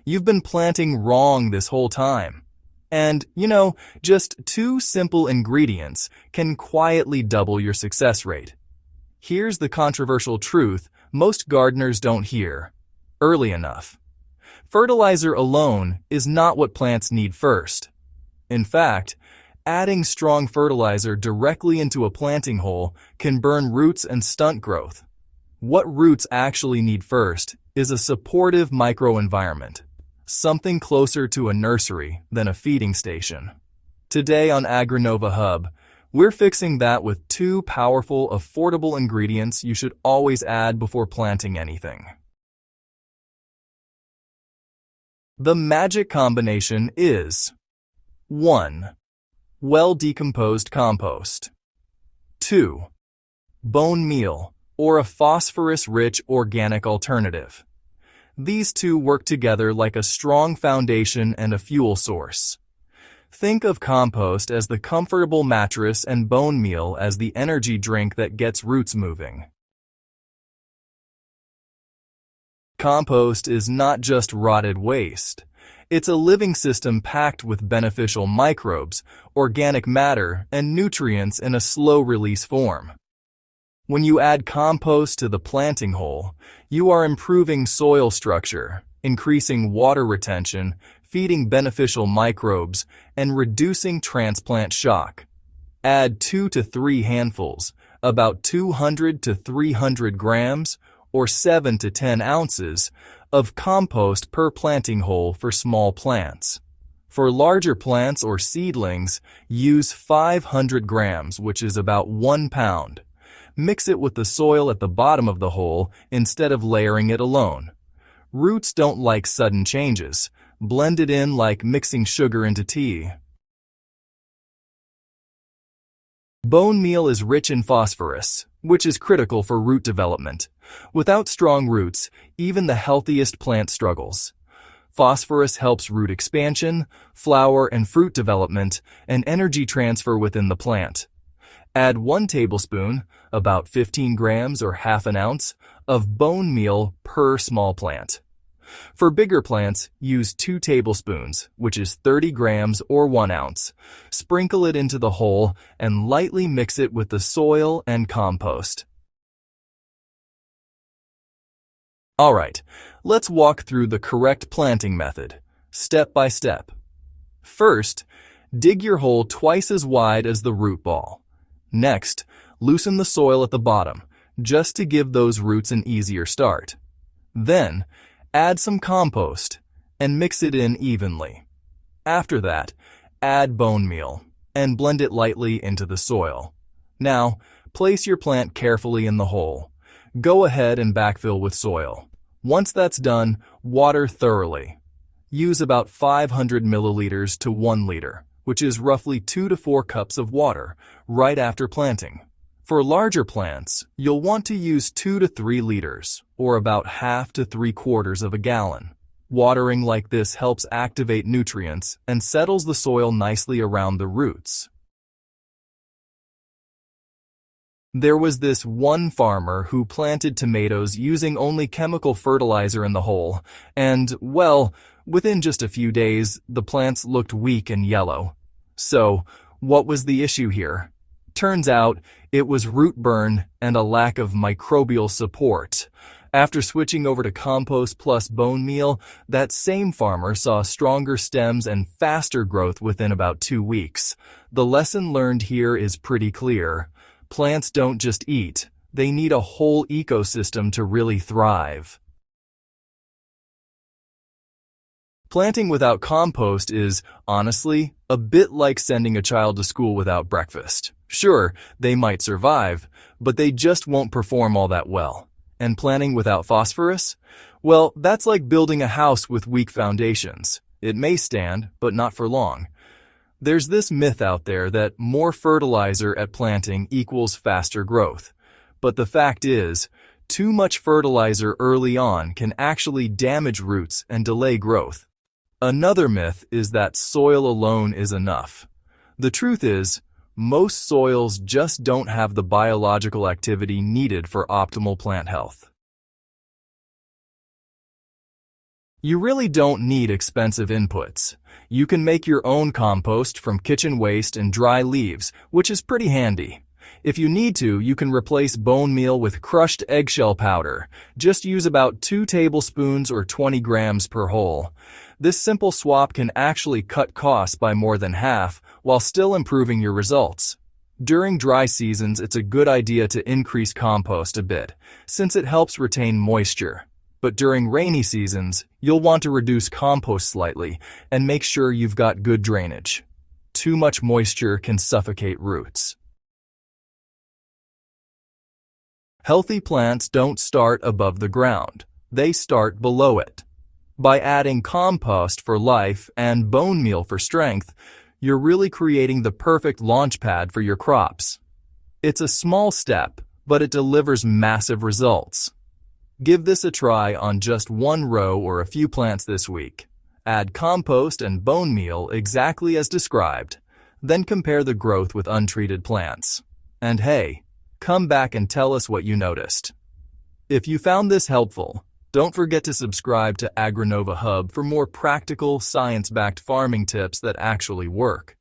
You've been planting wrong this whole time. And, just 2 simple ingredients can quietly double your success rate. Here's the controversial truth most gardeners don't hear early enough. Fertilizer alone is not what plants need first. In fact, adding strong fertilizer directly into a planting hole can burn roots and stunt growth. What roots actually need first is a supportive microenvironment, something closer to a nursery than a feeding station. Today on Agrinova Hub, we're fixing that with 2 powerful, affordable ingredients you should always add before planting anything. The magic combination is 1. Well-decomposed compost. 2. Bone meal, or a phosphorus-rich organic alternative. These 2 work together like a strong foundation and a fuel source. Think of compost as the comfortable mattress and bone meal as the energy drink that gets roots moving. Compost is not just rotted waste. It's a living system packed with beneficial microbes, organic matter, and nutrients in a slow-release form. When you add compost to the planting hole, you are improving soil structure, increasing water retention, feeding beneficial microbes, and reducing transplant shock. Add 2 to 3 handfuls, about 200 to 300 grams, or 7 to 10 ounces, of compost per planting hole for small plants. For larger plants or seedlings, use 500 grams, which is about 1 pound. Mix it with the soil at the bottom of the hole instead of layering it alone. Roots don't like sudden changes. Blend it in like mixing sugar into tea. Bone meal is rich in phosphorus, which is critical for root development. Without strong roots, even the healthiest plant struggles. Phosphorus helps root expansion, flower and fruit development, and energy transfer within the plant. Add 1 tablespoon, about 15 grams or half an ounce, of bone meal per small plant. For bigger plants, use 2 tablespoons, which is 30 grams or 1 ounce. Sprinkle it into the hole and lightly mix it with the soil and compost. Alright, let's walk through the correct planting method, step by step. First, dig your hole twice as wide as the root ball. Next, loosen the soil at the bottom, just to give those roots an easier start. Then, add some compost and mix it in evenly. After that, add bone meal and blend it lightly into the soil. Now, place your plant carefully in the hole. Go ahead and backfill with soil. Once that's done, water thoroughly. Use about 500 milliliters to 1 liter, which is roughly 2 to 4 cups of water, right after planting. For larger plants, you'll want to use 2 to 3 liters, or about half to 3/4 of a gallon. Watering like this helps activate nutrients and settles the soil nicely around the roots. There was this one farmer who planted tomatoes using only chemical fertilizer in the hole, and, well, within just a few days, the plants looked weak and yellow. So, what was the issue here? Turns out, it was root burn and a lack of microbial support. After switching over to compost plus bone meal, that same farmer saw stronger stems and faster growth within about 2 weeks. The lesson learned here is pretty clear. Plants don't just eat, they need a whole ecosystem to really thrive. Planting without compost is, honestly, a bit like sending a child to school without breakfast. Sure, they might survive, but they just won't perform all that well. And planting without phosphorus? Well, that's like building a house with weak foundations. It may stand, but not for long. There's this myth out there that more fertilizer at planting equals faster growth. But the fact is, too much fertilizer early on can actually damage roots and delay growth. Another myth is that soil alone is enough. The truth is, most soils just don't have the biological activity needed for optimal plant health. You really don't need expensive inputs. You can make your own compost from kitchen waste and dry leaves, which is pretty handy. If you need to, you can replace bone meal with crushed eggshell powder. Just use about 2 tablespoons or 20 grams per hole. This simple swap can actually cut costs by more than half while still improving your results. During dry seasons, it's a good idea to increase compost a bit, since it helps retain moisture. But during rainy seasons, you'll want to reduce compost slightly and make sure you've got good drainage. Too much moisture can suffocate roots. Healthy plants don't start above the ground. They start below it. By adding compost for life and bone meal for strength, you're really creating the perfect launch pad for your crops. It's a small step, but it delivers massive results. Give this a try on just 1 row or a few plants this week. Add compost and bone meal exactly as described. Then compare the growth with untreated plants. And hey, come back and tell us what you noticed. If you found this helpful, don't forget to subscribe to Agrinova Hub for more practical, science-backed farming tips that actually work.